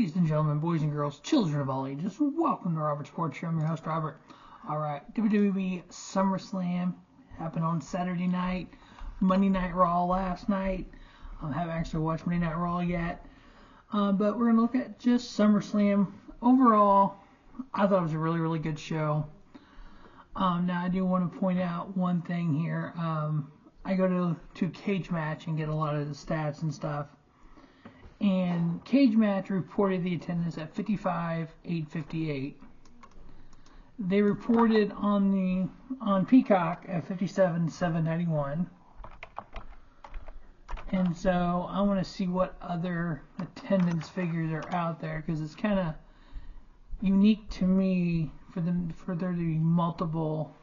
Ladies and gentlemen, boys and girls, children of all ages, welcome to Robert Sports Show. I'm your host, Robert. Alright, WWE SummerSlam happened on Saturday night, Monday Night Raw last night. I haven't actually watched Monday Night Raw yet, but we're going to look at just SummerSlam. Overall, I thought it was a really, really good show. Now, I do want to point out one thing here. I go to Cage Match and get a lot of the stats and stuff. And Cage Match reported the attendance at 55,858. They reported on Peacock at 57,791. And so I want to see what other attendance figures are out there, because it's kind of unique to me for there to be multiple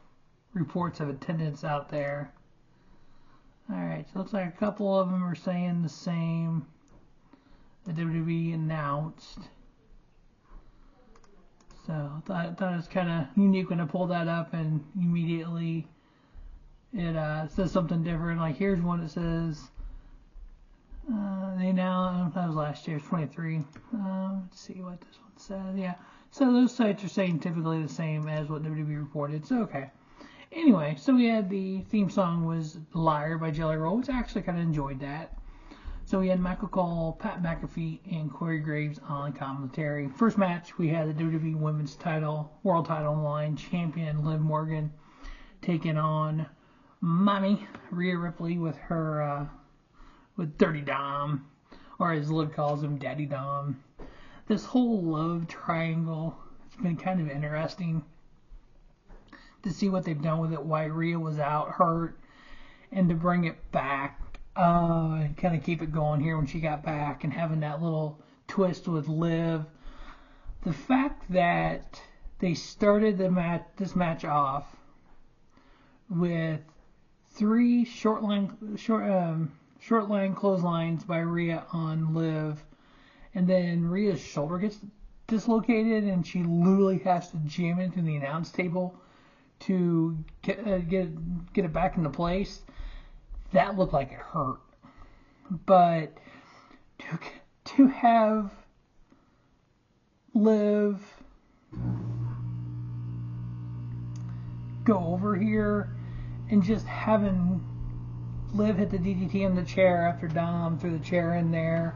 reports of attendance out there. Alright, so it looks like a couple of them are saying the same that WWE announced. So I thought it was kind of unique when I pulled that up, and immediately it says something different. Like, here's one that says that was last year, 23. Let's see what this one says. Yeah, so those sites are saying typically the same as what WWE reported. So okay. Anyway, so we had the theme song was Liar by Jelly Roll, which I actually kind of enjoyed that. So we had Michael Cole, Pat McAfee, and Corey Graves on commentary. First match, we had the WWE Women's title, World title on the line, champion Liv Morgan taking on Mommy Rhea Ripley with her with Dirty Dom, or as Liv calls him, Daddy Dom. This whole love triangle, it's been kind of interesting to see what they've done with it, why Rhea was out hurt, and to bring it back and kind of keep it going here when she got back, and having that little twist with Liv. The fact that they started this match off with 3 short line clotheslines by Rhea on Liv, and then Rhea's shoulder gets dislocated and she literally has to jam into the announce table to get it back into place. That looked like it hurt. But to have Liv go over here and just having Liv hit the DDT on the chair after Dom threw the chair in there,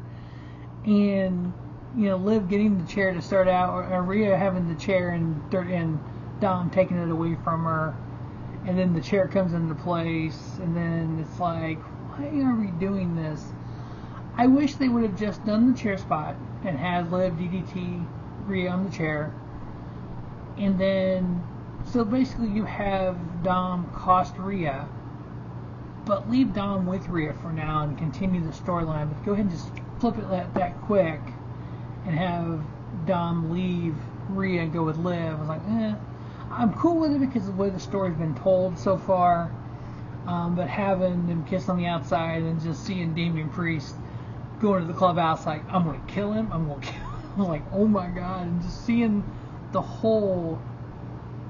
and Liv getting the chair to start out, or Rhea having the chair and Dom taking it away from her, and then the chair comes into place, and then it's like, why are we doing this? I wish they would have just done the chair spot and had Liv DDT Rhea on the chair, and then so basically you have Dom cost Rhea, but leave Dom with Rhea for now and continue the storyline. But go ahead and just flip it that quick and have Dom leave Rhea and go with Liv. I was like, I'm cool with it because of the way the story's been told so far. But having them kiss on the outside and just seeing Damian Priest going to the clubhouse like, I'm going to kill him, I'm like, oh my God. And just seeing the whole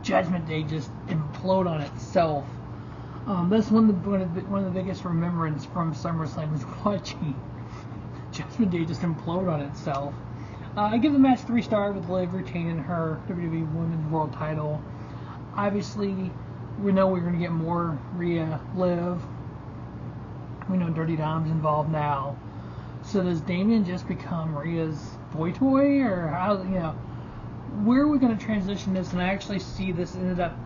Judgment Day just implode on itself. That's one of the biggest remembrance from SummerSlam is watching Judgment Day just implode on itself. I give the match 3 stars with Liv retaining her WWE Women's World title. Obviously, we know we're going to get more Rhea Liv. We know Dirty Dom's involved now. So does Damian just become Rhea's boy toy, or how? Where are we going to transition this? And I actually see this ended up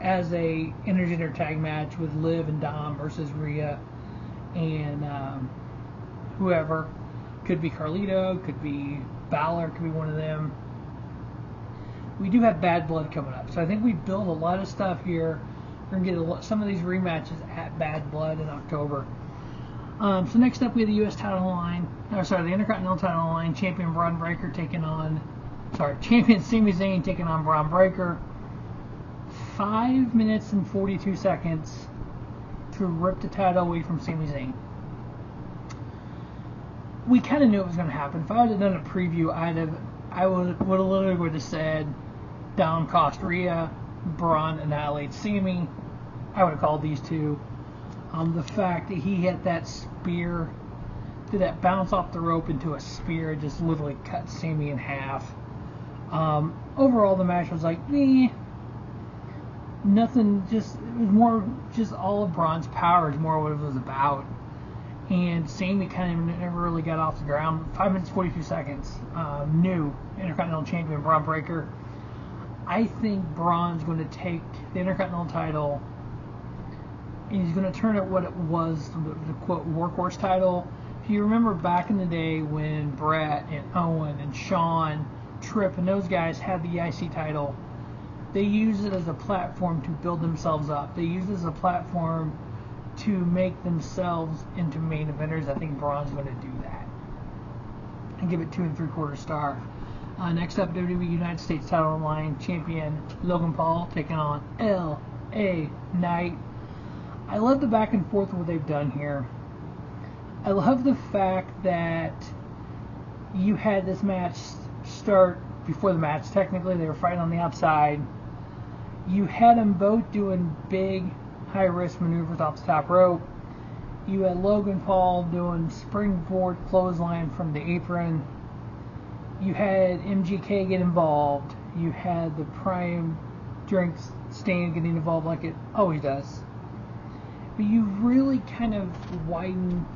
as a intergender tag match with Liv and Dom versus Rhea and whoever. Could be Carlito, could be Balor, could be one of them. We do have Bad Blood coming up, so I think we build a lot of stuff here. We're going to get some of these rematches at Bad Blood in October. So next up we have the U.S. title line, the Intercontinental title line, champion Sami Zayn taking on Bron Breakker. 5 minutes and 42 seconds to rip the title away from Sami Zayn. We kind of knew it was going to happen. If I would have done a preview, I would have said Dom cost Rhea, Bron annihilates Sami. I would have called these two. The fact that he hit that spear did that bounce off the rope into a spear. It just literally cut Sami in half. Overall, the match was like, nothing. Just it was more just all of Braun's power is more what it was about. And Sami kind of never really got off the ground. 5 minutes 42 seconds. New Intercontinental Champion Braun Breaker. I think Braun's going to take the Intercontinental title and he's going to turn it what it was, the quote workhorse title. If you remember back in the day when Brett and Owen and Shawn, Tripp and those guys had the IC title, they used it as a platform to build themselves up. They used it as a platform to make themselves into main eventers. I think Braun's going to do that. And give it 2 3/4 star. Next up, WWE United States title on line, champion Logan Paul taking on LA Knight. I love the back and forth of what they've done here. I love the fact that you had this match start before the match. Technically, they were fighting on the outside. You had them both doing big, high-risk maneuvers off the top rope. You had Logan Paul doing springboard clothesline from the apron. You had MGK get involved. You had the Prime Drinks stand getting involved like it always does. But you really kind of widened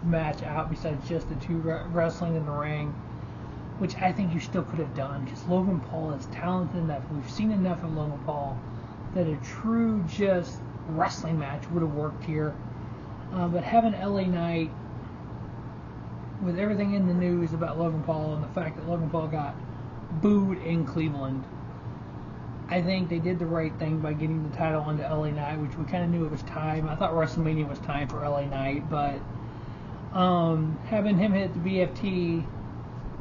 the match out besides just the two wrestling in the ring, which I think you still could have done because Logan Paul is talented enough. We've seen enough of Logan Paul that a true just wrestling match would have worked here. But having LA Knight, with everything in the news about Logan Paul and the fact that Logan Paul got booed in Cleveland, I think they did the right thing by getting the title onto LA Knight, which we kind of knew it was time. I thought WrestleMania was time for LA Knight, but having him hit the BFT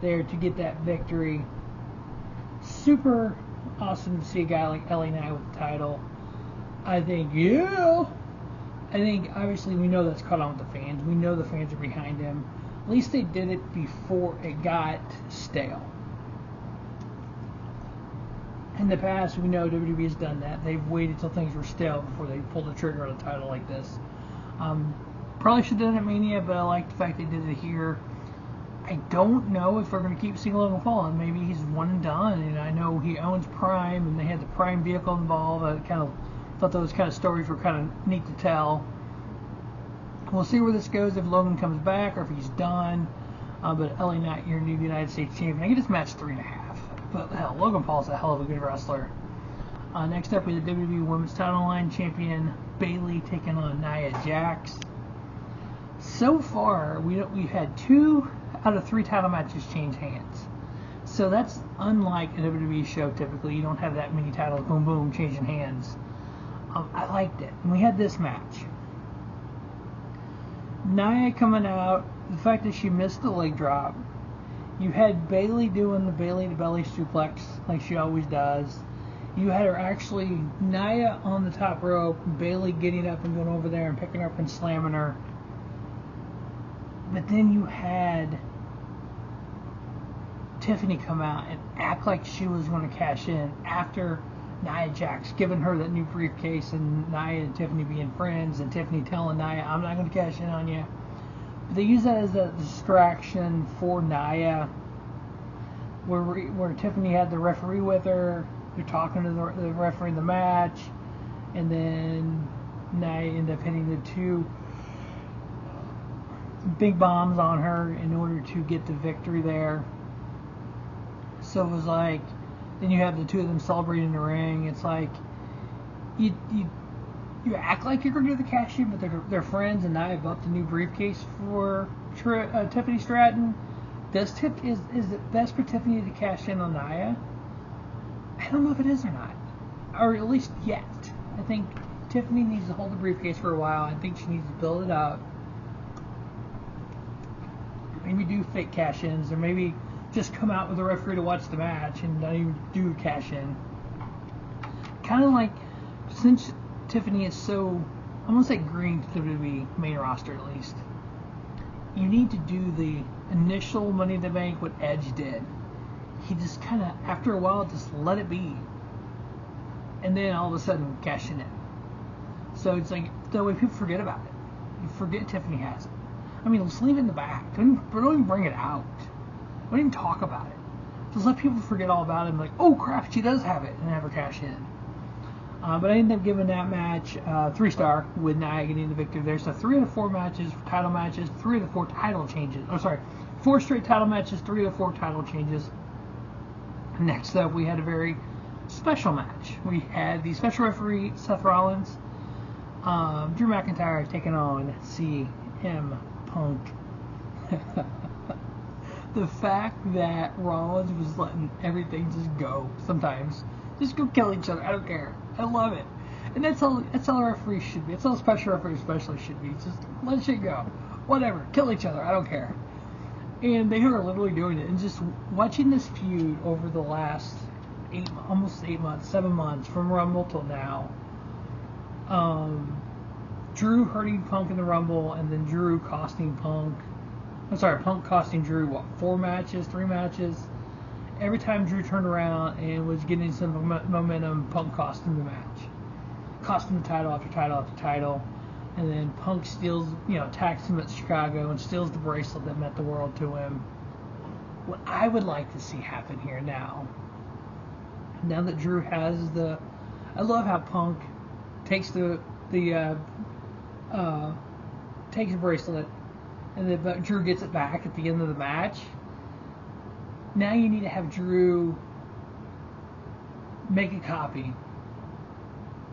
there to get that victory, super awesome to see a guy like LA Knight with the title. I think obviously we know that's caught on with the fans. We know the fans are behind him. At least they did it before it got stale. In the past, we know WWE has done that. They've waited till things were stale before they pulled the trigger on a title like this. Probably should have done it at Mania, but I like the fact they did it here. I don't know if we're going to keep seeing Logan Paul, and maybe he's one and done. And I know he owns Prime, and they had the Prime vehicle involved. I kind of thought those kind of stories were kind of neat to tell. We'll see where this goes if Logan comes back or if he's done. But LA Knight, your new United States champion. I give this match 3.5. But hell, Logan Paul's a hell of a good wrestler. Next up, we have the WWE Women's Title line champion Bayley taking on Nia Jax. So far, we've had 2 out of 3 title matches change hands. So that's unlike a WWE show. Typically, you don't have that many titles, boom, boom, changing hands. I liked it. And we had this match. Nia coming out, the fact that she missed the leg drop. You had Bayley doing the Bayley to belly suplex like she always does. You had her actually, Nia on the top rope, Bayley getting up and going over there and picking her up and slamming her. But then you had Tiffany come out and act like she was going to cash in after Nia Jax giving her that new briefcase and Nia and Tiffany being friends and Tiffany telling Nia, I'm not going to cash in on you. But they use that as a distraction for Nia, where Tiffany had the referee with her. They're talking to the referee in the match, and then Nia ended up hitting the 2 big bombs on her in order to get the victory there. So it was like, then you have the 2 of them celebrating in the ring. It's like you act like you're going to do the cash in, but they're friends, and Nia bought the new briefcase for Tiffany Stratton. Is it best for Tiffany to cash in on Nia? I don't know if it is or not, or at least yet. I think Tiffany needs to hold the briefcase for a while. I think she needs to build it up. Maybe do fake cash-ins, or maybe just come out with a referee to watch the match and not even do cash in. Kind of like, since Tiffany is so, I'm going to say green to the WWE main roster at least, you need to do the initial Money in the Bank what Edge did. He just kind of, after a while, just let it be. And then all of a sudden, cash in it. So it's like, that way people forget about it. You forget Tiffany has it. I mean, let's leave it in the back. Don't even bring it out. Don't even talk about it. Just let people forget all about it and be like, oh crap, she does have it, and have her cash in. But I ended up giving that match 3-star with Nia getting the victory there. So 3 out of 4 matches, title matches, 3 out of 4 title changes. 4 straight title matches, 3 out of 4 title changes. Next up, we had a very special match. We had the special referee, Seth Rollins, Drew McIntyre taking on CM Punk. The fact that Rollins was letting everything just go sometimes. Just go kill each other. I don't care. I love it. And that's all referees should be. That's all special referees especially should be. Just let shit go. Whatever. Kill each other. I don't care. And they are literally doing it. And just watching this feud over the last 7 months, from Rumble till now. Drew hurting Punk in the Rumble, and then Drew costing Punk. Punk costing Drew, 3 matches? Every time Drew turned around and was getting some momentum, Punk cost him the match. Cost him the title after title after title. And then Punk steals, attacks him at Chicago and steals the bracelet that meant the world to him. What I would like to see happen here now that Drew has I love how Punk takes the bracelet, and then Drew gets it back at the end of the match. Now you need to have Drew make a copy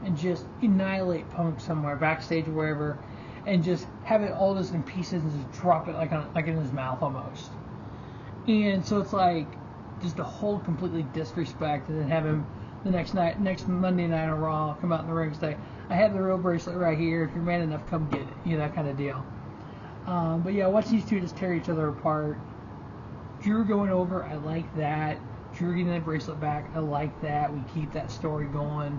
and just annihilate Punk somewhere, backstage or wherever, and just have it all just in pieces and just drop it like in his mouth almost. And so it's like just a whole completely disrespect, and then have him the next Monday night on Raw come out in the ring and say, I have the real bracelet right here. If you're man enough, come get it. That kind of deal. But yeah, watch these two just tear each other apart. Drew going over, I like that. Drew getting that bracelet back, I like that. We keep that story going.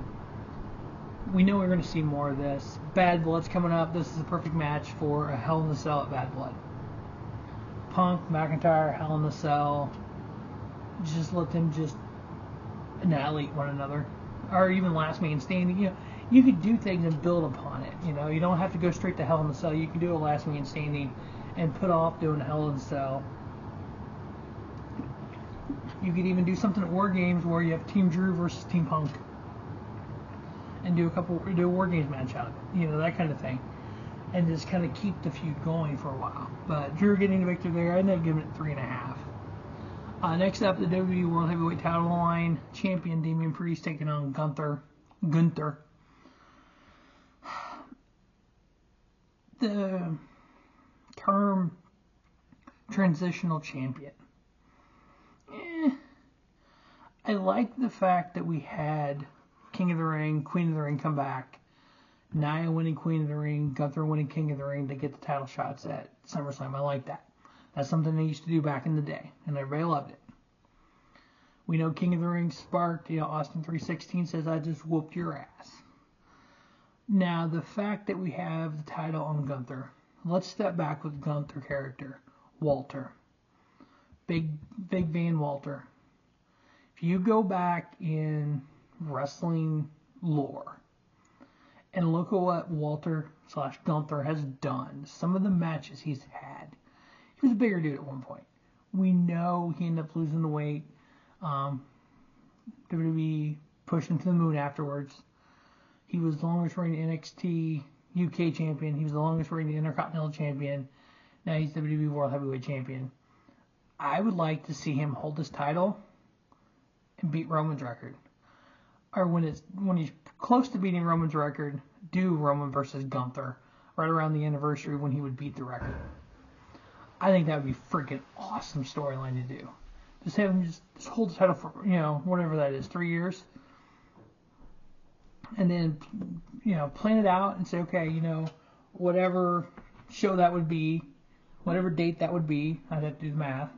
We know we're going to see more of this. Bad Blood's coming up. This is a perfect match for a Hell in a Cell at Bad Blood. Punk, McIntyre, Hell in a Cell. Just let them just annihilate one another. Or even last man standing. You could do things and build upon it. You don't have to go straight to Hell in a Cell. You can do a last man standing and put off doing Hell in a Cell. You could even do something at War Games where you have Team Drew versus Team Punk, and do a War Games match out of it. That kind of thing, and just kind of keep the feud going for a while. But Drew getting the victory there, I ended up giving it 3.5. Next up, the WWE World Heavyweight Title line champion Damian Priest taking on Gunther. The term transitional champion. I like the fact that we had King of the Ring, Queen of the Ring come back. Nia winning Queen of the Ring, Gunther winning King of the Ring to get the title shots at SummerSlam. I like that. That's something they used to do back in the day, and everybody loved it. We know King of the Ring sparked, Austin 316 says, I just whooped your ass. Now, the fact that we have the title on Gunther, let's step back with Gunther character, Walter. Big Van Walter. If you go back in wrestling lore and look at what Walter/Gunther has done, some of the matches he's had, he was a bigger dude at one point. We know he ended up losing the weight. WWE pushed him to the moon afterwards. He was the longest reigning NXT UK champion. He was the longest reigning Intercontinental champion. Now he's WWE World Heavyweight champion. I would like to see him hold this title and beat Roman's record. Or when he's close to beating Roman's record, do Roman versus Gunther right around the anniversary when he would beat the record. I think that would be a freaking awesome storyline to do. Just have him just hold the title for, whatever that is, 3 years. And then, plan it out and say, okay, whatever show that would be, whatever date that would be, I'd have to do the math.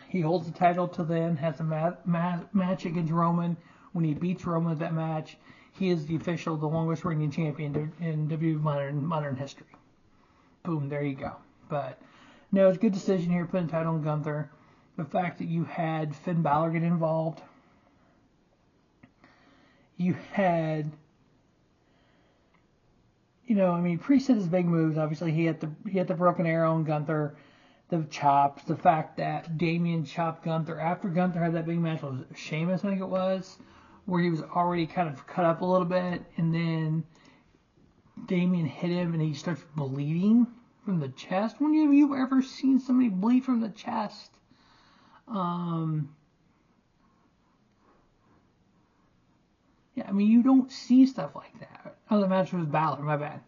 He holds the title till then, has a match against Roman. When he beats Roman at that match, he is the longest reigning champion in WWE modern history. Boom, there you go. But, no, it's a good decision here, putting the title on Gunther. The fact that you had Finn Balor get involved. You had I mean, Priest had his big moves. Obviously, he had the broken arrow on Gunther, the chops, the fact that Damian chopped Gunther after Gunther had that big match with Sheamus, I think it was, where he was already kind of cut up a little bit, and then Damian hit him and he starts bleeding from the chest. When have you ever seen somebody bleed from the chest? Yeah, I mean, you don't see stuff like that. Oh, the match was Balor, my bad.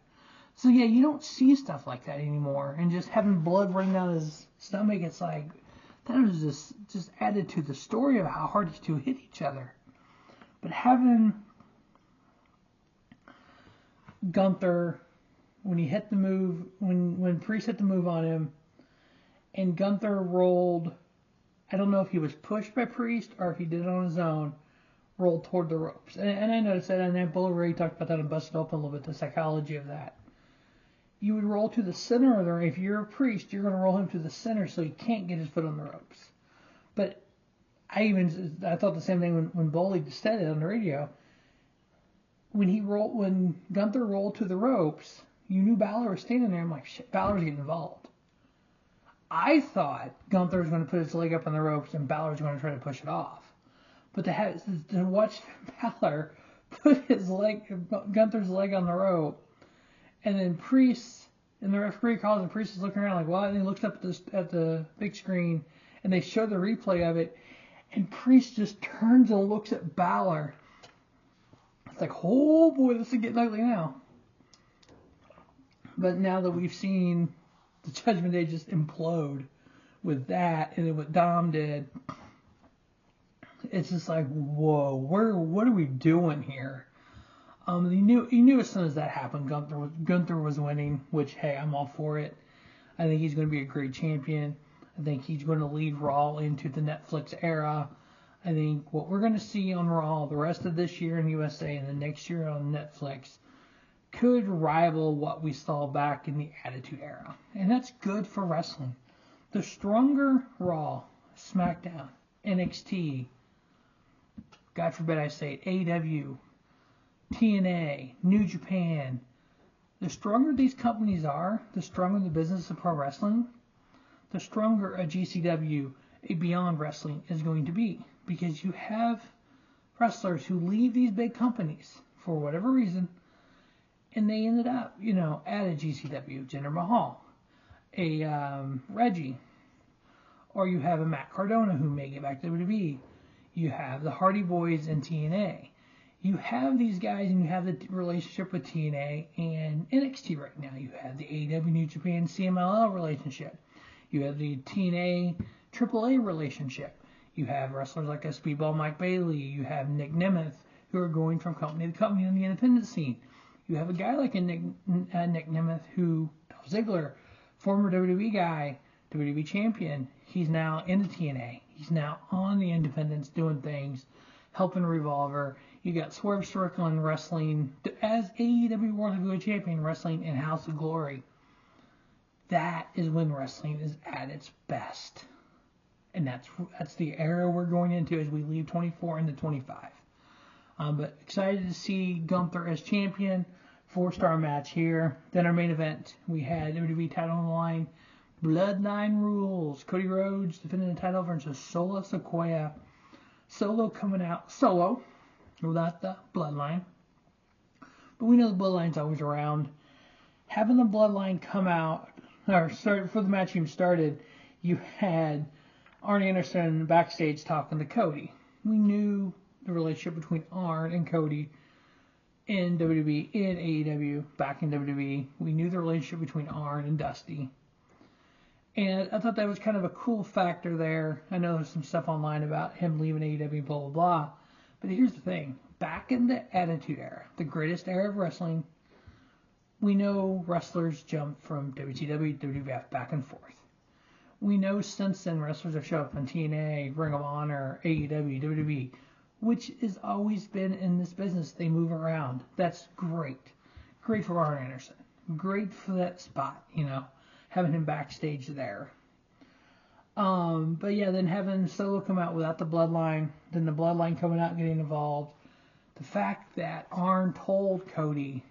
So yeah, you don't see stuff like that anymore. And just having blood running down his stomach, it's like, that was just added to the story of how hard these two hit each other. But having Gunther, when he hit the move, when Priest hit the move on him, and Gunther rolled, I don't know if he was pushed by Priest or if he did it on his own, rolled toward the ropes. And I noticed that, and Bullet Ray talked about that and busted open a little bit, the psychology of that. You would roll to the center of the ring. If you're a Priest, you're going to roll him to the center so he can't get his foot on the ropes. But I thought the same thing when Bully said it on the radio. When Gunther rolled to the ropes, you knew Balor was standing there. I'm like, shit, Balor's getting involved. I thought Gunther was going to put his leg up on the ropes and Balor was going to try to push it off. But to watch Balor put Gunther's leg on the rope, and then Priest, and the referee calls, and Priest is looking around like, what? And he looks up at the big screen, and they show the replay of it, and Priest just turns and looks at Balor. It's like, oh boy, this is getting ugly now. But now that we've seen the Judgment Day just implode with that, and then what Dom did, it's just like, whoa, what are we doing here? He knew as soon as that happened, Gunther was winning, which, hey, I'm all for it. I think he's going to be a great champion. I think he's going to lead Raw into the Netflix era. I think what we're going to see on Raw the rest of this year in USA and the next year on Netflix could rival what we saw back in the Attitude Era. And that's good for wrestling. The stronger Raw, SmackDown, NXT, God forbid I say it, AEW, TNA, New Japan, the stronger these companies are, the stronger the business of pro wrestling, the stronger a GCW, a Beyond Wrestling is going to be. Because you have wrestlers who leave these big companies for whatever reason, and they ended up, at a GCW, Jinder Mahal, a Reggie, or you have a Matt Cardona who may get back to WWE. You have the Hardy Boys and TNA. You have these guys, and you have the relationship with TNA and NXT right now. You have the AEW New Japan CMLL relationship. You have the TNA AAA relationship. You have wrestlers like a Speedball Mike Bayley. You have Nick Nemeth, who are going from company to company on the independent scene. You have a guy like a Nick Nemeth, who, Dolph Ziggler, former WWE guy, WWE champion, he's now in the TNA. He's now on the independents doing things, helping Revolver. You got Swerve Strickland wrestling as AEW World Heavyweight Champion, wrestling in House of Glory. That is when wrestling is at its best. And that's the era we're going into as we leave 24 into 25. But excited to see Gunther as champion. 4-star match here. Then our main event, we had WWE title on the line. Bloodline rules. Cody Rhodes defending the title versus Solo Sikoa. Solo coming out solo without the Bloodline. But we know the Bloodline's always around. Having the Bloodline come out, or start before the match even started, you had Arn Anderson backstage talking to Cody. We knew the relationship between Arn and Cody in WWE, in AEW, back in WWE. We knew the relationship between Arn and Dusty. And I thought that was kind of a cool factor there. I know there's some stuff online about him leaving AEW, blah, blah, blah. But here's the thing. Back in the Attitude Era, the greatest era of wrestling, we know wrestlers jump from WCW to WWF back and forth. We know since then wrestlers have showed up on TNA, Ring of Honor, AEW, WWE, which has always been in this business. They move around. That's great. Great for Arn Anderson. Great for that spot, having him backstage there. But yeah, then having Solo come out without the Bloodline, then the Bloodline coming out and getting involved. The fact that Arn told Cody,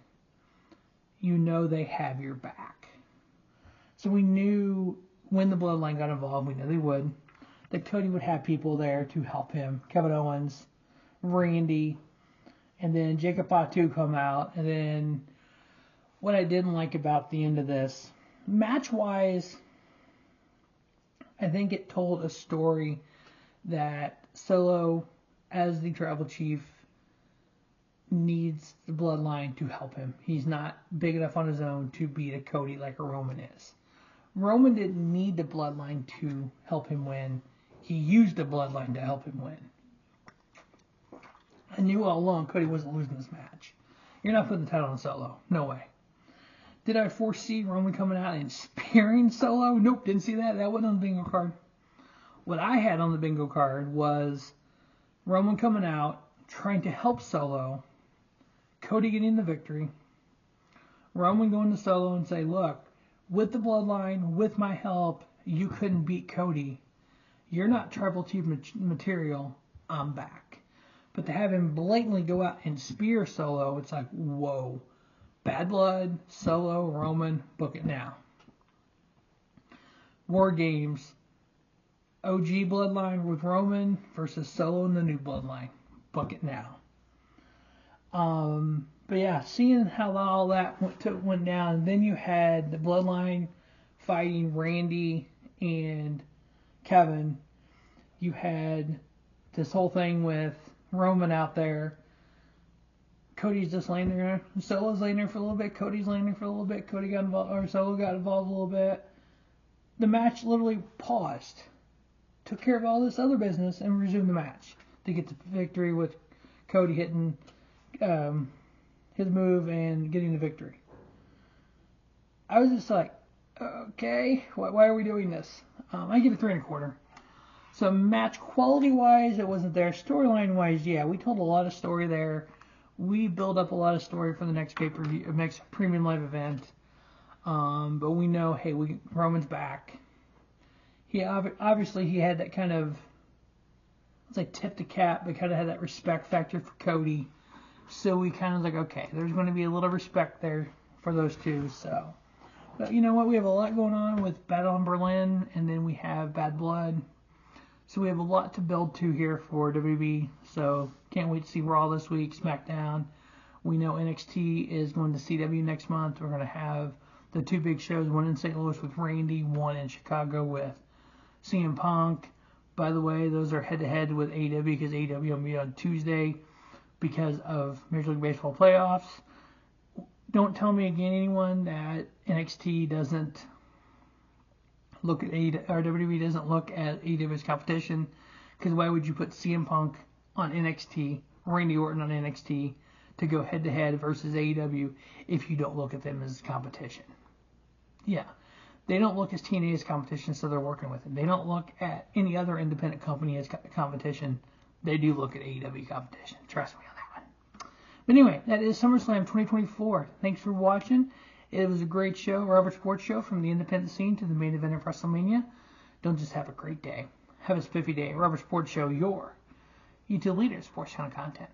you know they have your back. So we knew when the Bloodline got involved, we knew they would, that Cody would have people there to help him. Kevin Owens, Randy, and then Jacob Fatu come out. And then what I didn't like about the end of this, match-wise, I think it told a story that Solo, as the tribal chief, needs the Bloodline to help him. He's not big enough on his own to beat a Cody like a Roman is. Roman didn't need the Bloodline to help him win. He used the Bloodline to help him win. I knew all along Cody wasn't losing this match. You're not putting the title on Solo. No way. Did I foresee Roman coming out and spearing Solo? Nope, didn't see that. That wasn't on the bingo card. What I had on the bingo card was Roman coming out, trying to help Solo, Cody getting the victory, Roman going to Solo and say, look, with the Bloodline, with my help, you couldn't beat Cody. You're not tribal chief material. I'm back. But to have him blatantly go out and spear Solo, it's like, whoa. Bad blood, Solo, Roman, book it now. War Games. OG Bloodline with Roman versus Solo and the new Bloodline. Book it now. But yeah, seeing how all that went down, and then you had the Bloodline fighting Randy and Kevin. You had this whole thing with Roman out there. Cody's just laying there. Solo's laying there for a little bit. Cody's laying there for a little bit. Cody got involved, or Solo got involved a little bit. The match literally paused, took care of all this other business, and resumed the match to get the victory with Cody hitting his move and getting the victory. I was just like, okay, why are we doing this? I give it 3 1/4. So match quality wise, it wasn't there. Storyline wise, yeah, we told a lot of story there. We build up a lot of story for the next pay-per-view, next premium live event. But we know, hey, Roman's back. He obviously he had that kind of, let's say, tip the cap, but kind of had that respect factor for Cody. So we kind of like, okay, there's going to be a little respect there for those two. So, but you know what? We have a lot going on with Battle in Berlin, and then we have Bad Blood. So we have a lot to build to here for WWE. So can't wait to see Raw this week, SmackDown. We know NXT is going to CW next month. We're going to have the 2 big shows, one in St. Louis with Randy, one in Chicago with CM Punk. By the way, those are head-to-head with AEW because AEW will be on Tuesday because of Major League Baseball playoffs. Don't tell me again, anyone, that NXT doesn't look at AEW, or WWE doesn't look at AEW as competition, because why would you put CM Punk on NXT, Randy Orton on NXT, to go head-to-head versus AEW if you don't look at them as competition? Yeah, they don't look as TNA as competition, so they're working with it. They don't look at any other independent company as competition. They do look at AEW competition. Trust me on that one. But anyway, that is SummerSlam 2024. Thanks for watching. It was a great show, Robert Sports Show, from the independent scene to the main event of WrestleMania. Don't just have a great day. Have a spiffy day. Robert Sports Show, your YouTube leader in sports channel content.